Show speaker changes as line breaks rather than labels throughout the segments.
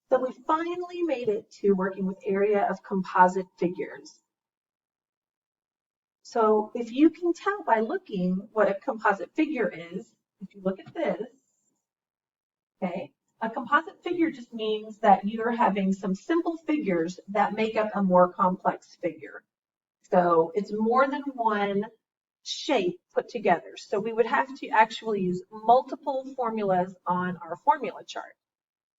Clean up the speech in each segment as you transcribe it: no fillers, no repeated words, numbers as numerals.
So we finally made it to working with area of composite figures. So if you can tell by looking what a composite figure is, if you look at this, okay, a composite figure just means that you're having some simple figures that make up a more complex figure. So it's more than one shape put together. So we would have to actually use multiple formulas on our formula chart.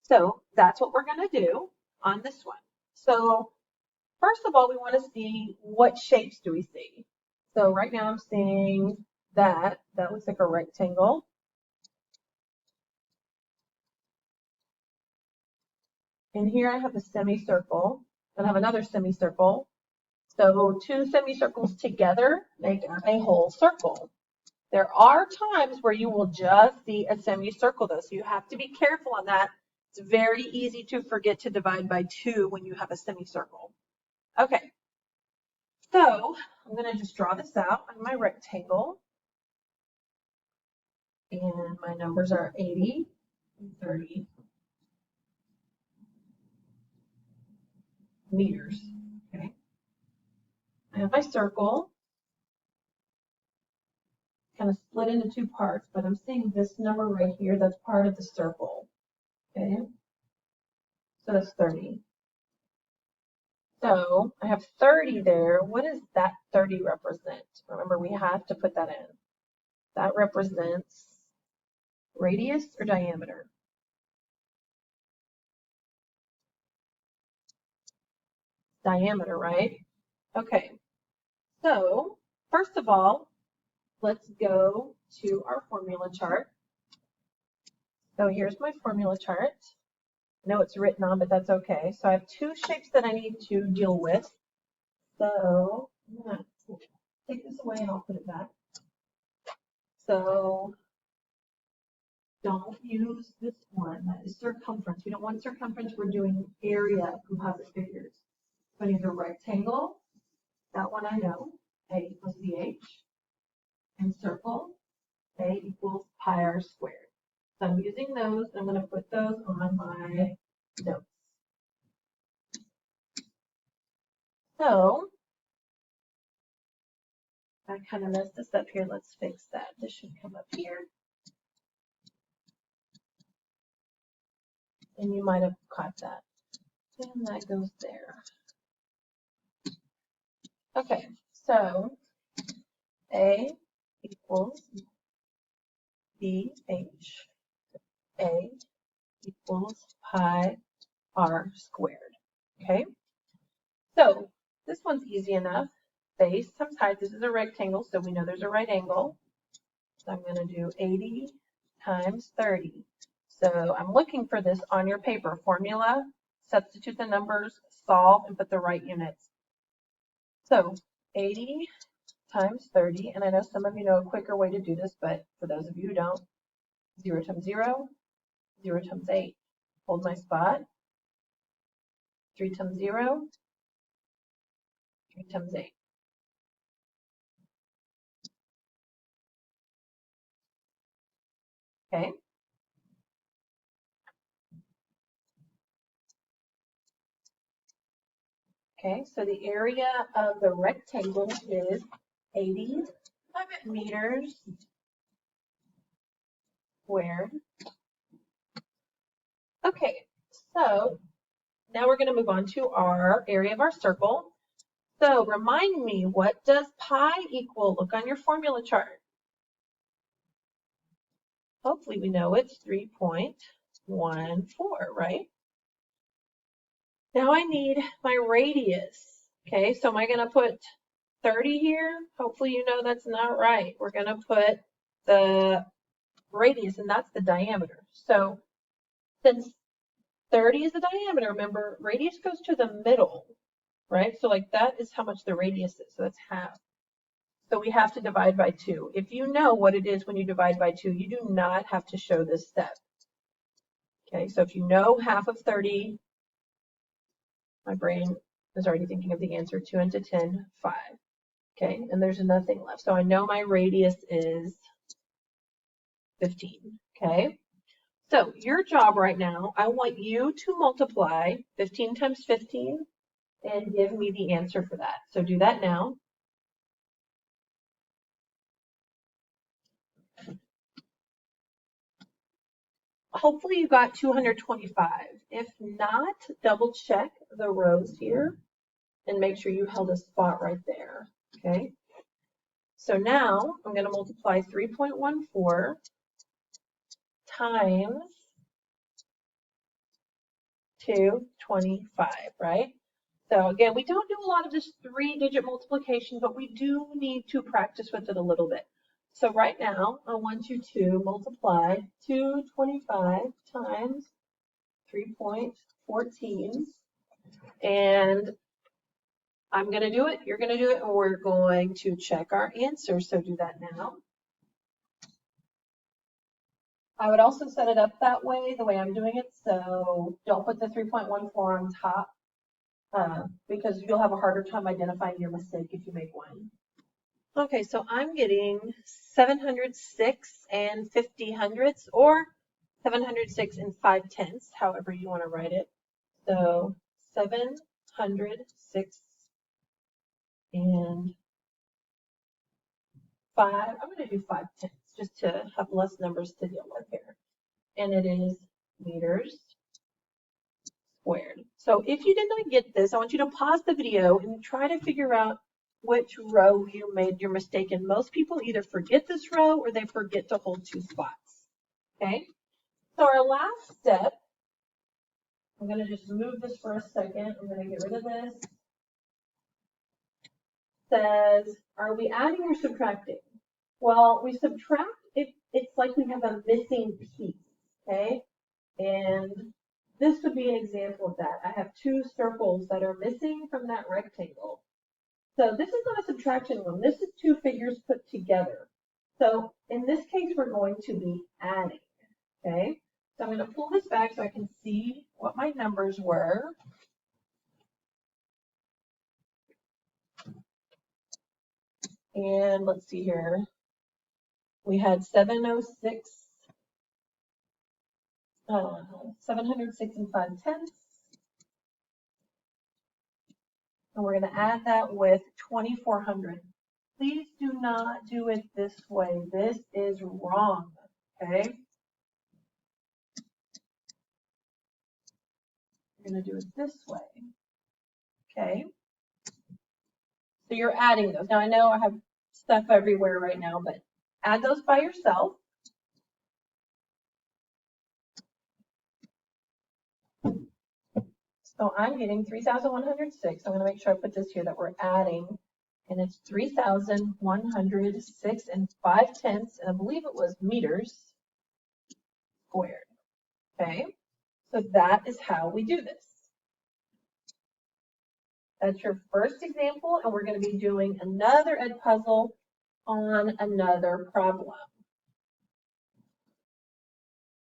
So that's what we're going to do on this one. So first of all, we want to see what shapes do we see. So right now I'm seeing that looks like a rectangle. And here I have a semicircle, and I have another semicircle. So two semicircles together make a whole circle. There are times where you will just see a semicircle though, so you have to be careful on that. It's very easy to forget to divide by 2 when you have a semicircle. Okay, so I'm going to just draw this out on my rectangle. And my numbers are 80 and 30 meters. Okay, I have my circle. Kind of split into 2 parts, but I'm seeing this number right here, that's part of the circle. Okay, so that's 30. So I have 30 there. What does that 30 represent? Remember, we have to put that in. That represents radius or diameter? Diameter, right? Okay, so first of all, let's go to our formula chart. So here's my formula chart. I know it's written on, but that's okay. So I have 2 shapes that I need to deal with. So I'm going to take this away and I'll put it back. So don't use this one. That is circumference. We don't want circumference. We're doing area of composite figures. So I need a rectangle. That one I know. A equals BH. And circle. A equals pi r squared. So I'm using those. I'm going to put those on my notes. So I kind of messed this up here. Let's fix that. This should come up here. And you might have caught that. And that goes there. Okay, so A equals BH. A equals pi r squared. Okay, so this one's easy enough. Base times height. This is a rectangle, so we know there's a right angle. So I'm going to do 80 times 30. So I'm looking for this on your paper. Formula, substitute the numbers, solve, and put the right units. So 80 times 30, and I know some of you know a quicker way to do this, but for those of you who don't, 0 times 0, 0 times 8. Hold my spot. 3 times 0, 3 times 8. Okay. Okay, so the area of the rectangle is 80 meters squared. Okay, so now we're going to move on to our area of our circle. So remind me, what does pi equal? Look on your formula chart. Hopefully we know it's 3.14, right? Now I need my radius. Okay, so am I going to put 30 here? Hopefully you know that's not right. We're going to put the radius, and that's the diameter. So since 30 is the diameter, remember, radius goes to the middle, right? So like that is how much the radius is, so that's half. So we have to divide by 2. If you know what it is when you divide by 2, you do not have to show this step. Okay, so if you know half of 30, my brain is already thinking of the answer, 2 into 10, 5. Okay, and there's nothing left. So I know my radius is 15, okay? So your job right now, I want you to multiply 15 times 15 and give me the answer for that. So do that now. Hopefully you got 225. If not, double check the rows here and make sure you held a spot right there, okay? So now I'm going to multiply 3.14 times 225, right? So again, we don't do a lot of this 3-digit multiplication, but we do need to practice with it a little bit. So right now, I want you to multiply 225 times 3.14, and I'm going to do it, you're going to do it, and we're going to check our answer. So do that now. I would also set it up that way, the way I'm doing it, so don't put the 3.14 on top because you'll have a harder time identifying your mistake if you make one. Okay, so I'm getting 706 and 50 hundredths, or 706 and 5/10, however you want to write it. So 706 and 5, I'm going to do 5/10 just to have less numbers to deal with here. And it is meters squared. So if you did not get this, I want you to pause the video and try to figure out which row you made your mistake in. Most people either forget this row or they forget to hold 2 spots. Okay? So our last step, I'm going to just move this for a second. I'm going to get rid of this. Says, are we adding or subtracting? Well, we subtract if it's like we have a missing piece, okay? And this would be an example of that. I have 2 circles that are missing from that rectangle. So this is not a subtraction one. This is 2 figures put together. So in this case, we're going to be adding, okay? So I'm going to pull this back so I can see what my numbers were. And let's see here. We had 706 and 5/10. And we're going to add that with 2,400. Please do not do it this way. This is wrong, okay? We're going to do it this way, okay? So you're adding those. Now I know I have stuff everywhere right now, but add those by yourself. So I'm getting 3,106. I'm going to make sure I put this here that we're adding, and it's 3,106 and 5/10, and I believe it was meters squared. Okay, so that is how we do this. That's your first example, and we're going to be doing another Ed puzzle on another problem.